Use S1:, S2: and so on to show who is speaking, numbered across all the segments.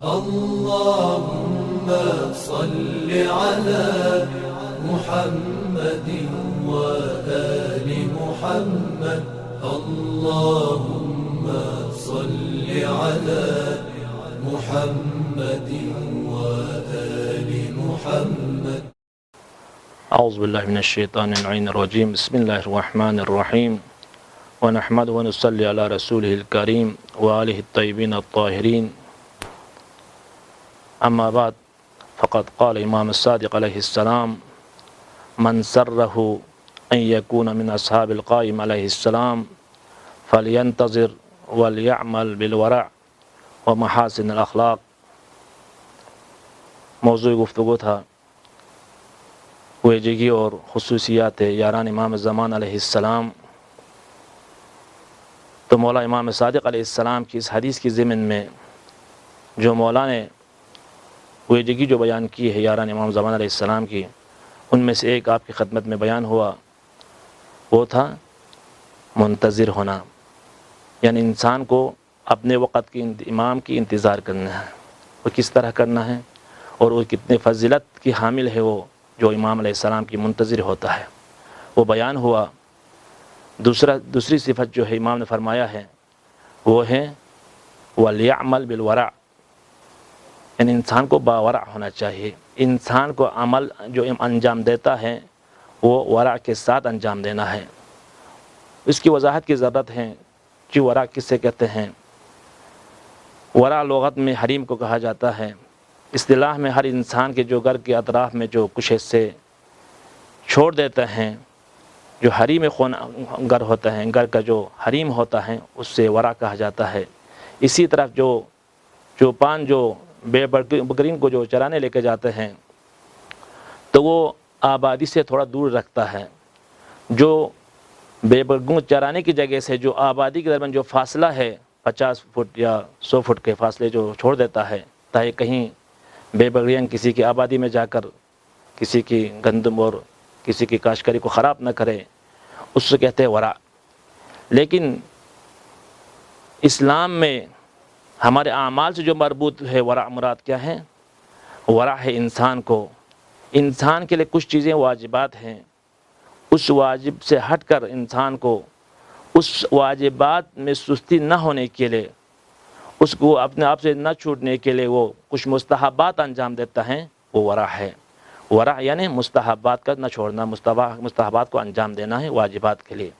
S1: اللهم صل على محمد وآل محمد. اللهم صل على محمد وآل محمد.
S2: اعوذ باللہ من الشیطان اللعین الرجیم. بسم اللہ الرحمن الرحیم. ونحمد ونصلی علی رسولہ الکریم وآلہ الطیبین الطاہرین. اما بعد فقد قال امام الصادق علیہ السلام: من سرہ ان یکون من اصحاب القائم علیہ السلام فلینتظر ولیعمل بالورع ومحاسن الاخلاق. موضوع گفتگو تھا ویجگی اور خصوصیات یاران امام زمان علیہ السلام. تو مولا امام صادق علیہ السلام کی اس حدیث کی ضمن میں جو مولا نے ویجگی جو بیان کی ہے یاران امام زمان علیہ السلام کی، ان میں سے ایک آپ کی خدمت میں بیان ہوا، وہ تھا منتظر ہونا. یعنی انسان کو اپنے وقت کی امام کی انتظار کرنا ہے. وہ کس طرح کرنا ہے اور وہ کتنے فضیلت کی حامل ہے وہ جو امام علیہ السلام کی منتظر ہوتا ہے، وہ بیان ہوا. دوسری صفت جو ہے امام نے فرمایا ہے وہ ہے وَلْيَعْمَلْ بِالْوَرَعِ. یعنی انسان کو باورع ہونا چاہیے. انسان کو عمل جو انجام دیتا ہے وہ ورع کے ساتھ انجام دینا ہے. اس کی وضاحت کی ضرورت ہے کہ ورع کس سے کہتے ہیں. ورع لغت میں حریم کو کہا جاتا ہے. اصطلاح میں ہر انسان کے جو گھر کے اطراف میں جو کچھ حصے چھوڑ دیتے ہیں، جو حریم گھر ہوتا ہے، گھر کا جو حریم ہوتا ہے، اس سے ورع کہا جاتا ہے. اسی طرح جو چوپان جو بے بکرین کو جو چرانے لے کے جاتے ہیں تو وہ آبادی سے تھوڑا دور رکھتا ہے. جو بے بکرین چرانے کی جگہ سے جو آبادی کے درمیان جو فاصلہ ہے 50 فٹ یا 100 فٹ کے فاصلے جو چھوڑ دیتا ہے تاکہ کہیں بے بکریاں کسی کی آبادی میں جا کر کسی کی گندم اور کسی کی کاشتکاری کو خراب نہ کرے، اس سے کہتے ہیں ورع. لیکن اسلام میں ہمارے اعمال سے جو مربوط ہے ورع مراد کیا ہے؟ ورع ہے انسان کے لیے کچھ چیزیں واجبات ہیں، اس واجب سے ہٹ کر انسان کو اس واجبات میں سستی نہ ہونے کے لیے، اس کو اپنے آپ سے نہ چھوٹنے کے لیے وہ کچھ مستحبات انجام دیتا ہے، وہ ورع ہے. ورع یعنی مستحبات کا نہ چھوڑنا، مستحبات کو انجام دینا ہے واجبات کے لیے،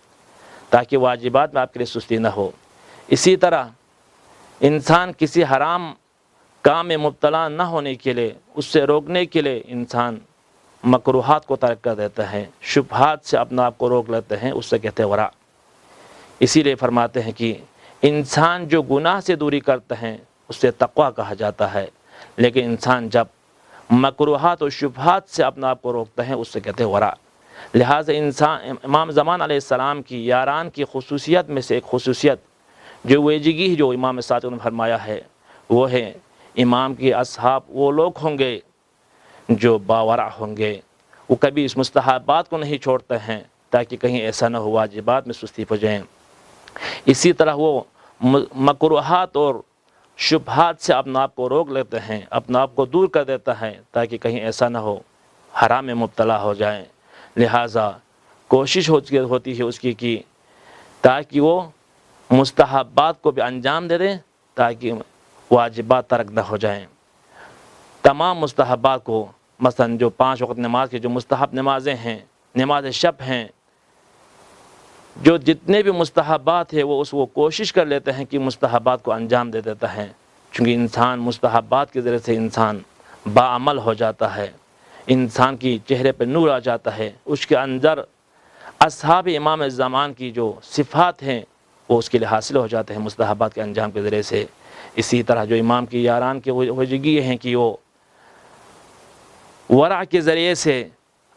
S2: تاکہ واجبات میں آپ کے لیے سستی نہ ہو. اسی طرح انسان کسی حرام کام میں مبتلا نہ ہونے کے لیے، اس سے روکنے کے لیے انسان مکروہات کو ترک کر دیتا ہے، شبہات سے اپنا آپ کو روک لیتے ہیں، اس سے کہتے ہیں ورع. اسی لیے فرماتے ہیں کہ انسان جو گناہ سے دوری کرتے ہیں اس سے تقویٰ کہا جاتا ہے، لیکن انسان جب مکروہات اور شبہات سے اپنا آپ کو روکتا ہے اس سے کہتے ہیں ورع. لہٰذا امام زمان علیہ السلام کی یاران کی خصوصیت میں سے ایک خصوصیت جو ویجگی جو امام صادق نے فرمایا ہے وہ ہے امام کے اصحاب وہ لوگ ہوں گے جو باورع ہوں گے. وہ کبھی اس مستحبات کو نہیں چھوڑتے ہیں تاکہ کہیں ایسا نہ ہو واجبات میں سستی ہو جائیں. اسی طرح وہ مکروہات اور شبہات سے اپنا آپ کو روک لیتے ہیں، اپنا آپ کو دور کر دیتا ہے تاکہ کہیں ایسا نہ ہو حرام میں مبتلا ہو جائیں. لہٰذا کوشش ہوتی ہے اس کی کہ تاکہ وہ مستحبات کو بھی انجام دے دیں تاکہ واجبات ترک نہ ہو جائیں. تمام مستحبات کو، مثلا جو 5 وقت نماز کی جو مستحب نمازیں ہیں، نماز شب ہیں، جو جتنے بھی مستحبات ہیں وہ کوشش کر لیتے ہیں کہ مستحبات کو انجام دے دیتا ہے. چونکہ انسان مستحبات کے ذریعے سے انسان باعمل ہو جاتا ہے، انسان کی چہرے پہ نور آ جاتا ہے، اس کے اندر اصحاب امام زمان کی جو صفات ہیں وہ اس کے لیے حاصل ہو جاتے ہیں مستحبات کے انجام کے ذریعے سے. اسی طرح جو امام کی یاران کی وجگی ہیں کہ وہ ورع کے ذریعے سے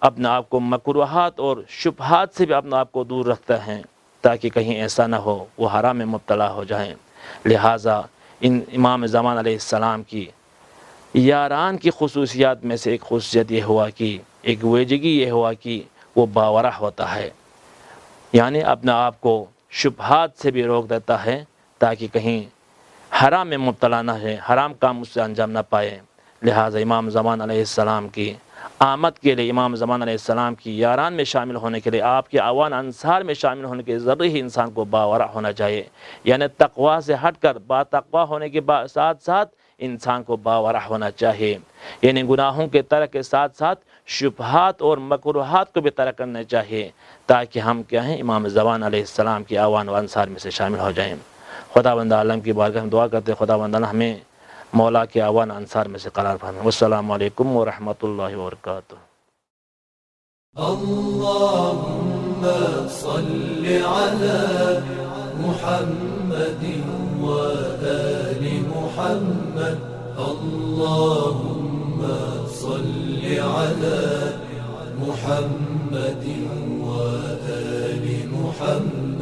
S2: اپنے آپ کو مکروہات اور شبہات سے بھی اپنے آپ کو دور رکھتے ہیں تاکہ کہیں ایسا نہ ہو وہ حرام میں مبتلا ہو جائیں. لہٰذا ان امام زمان علیہ السلام کی یاران کی خصوصیات میں سے ایک خصوصیت یہ ہوا کہ ایک ویجگی یہ ہوا کہ وہ باورع ہوتا ہے. یعنی اپنے آپ کو شبہات سے بھی روک دیتا ہے تاکہ کہیں حرام میں مبتلا نہ ہے، حرام کام اس سے انجام نہ پائے۔ لہٰذا امام زمان علیہ السلام کی آمد کے لیے، امام زمان علیہ السلام کی یاران میں شامل ہونے کے لیے، آپ کے اعوان انصار میں شامل ہونے کے ضروری ہی انسان کو باورع ہونا چاہیے، یعنی تقوی سے ہٹ کر با تقوی ہونے کے ساتھ ساتھ انسان کو باورع ہونا چاہیے، یعنی گناہوں کے ترک کے ساتھ ساتھ شبہات اور مکروہات کو بھی ترک کرنا چاہیے، تاکہ ہم کیا ہیں امام زمان علیہ السلام کی اعوان و انصار میں سے شامل ہو جائیں۔ خداوند عالم کی بارگاہ میں دعا کرتے ہیں خداوند ہمیں مولا کے اعوان انصار میں سے قرار فرمائے۔ والسلام علیکم ورحمۃ اللہ وبرکاتہ۔
S1: اللهم صل على محمد وآل محمد اللهم صل على محمد وآل محمد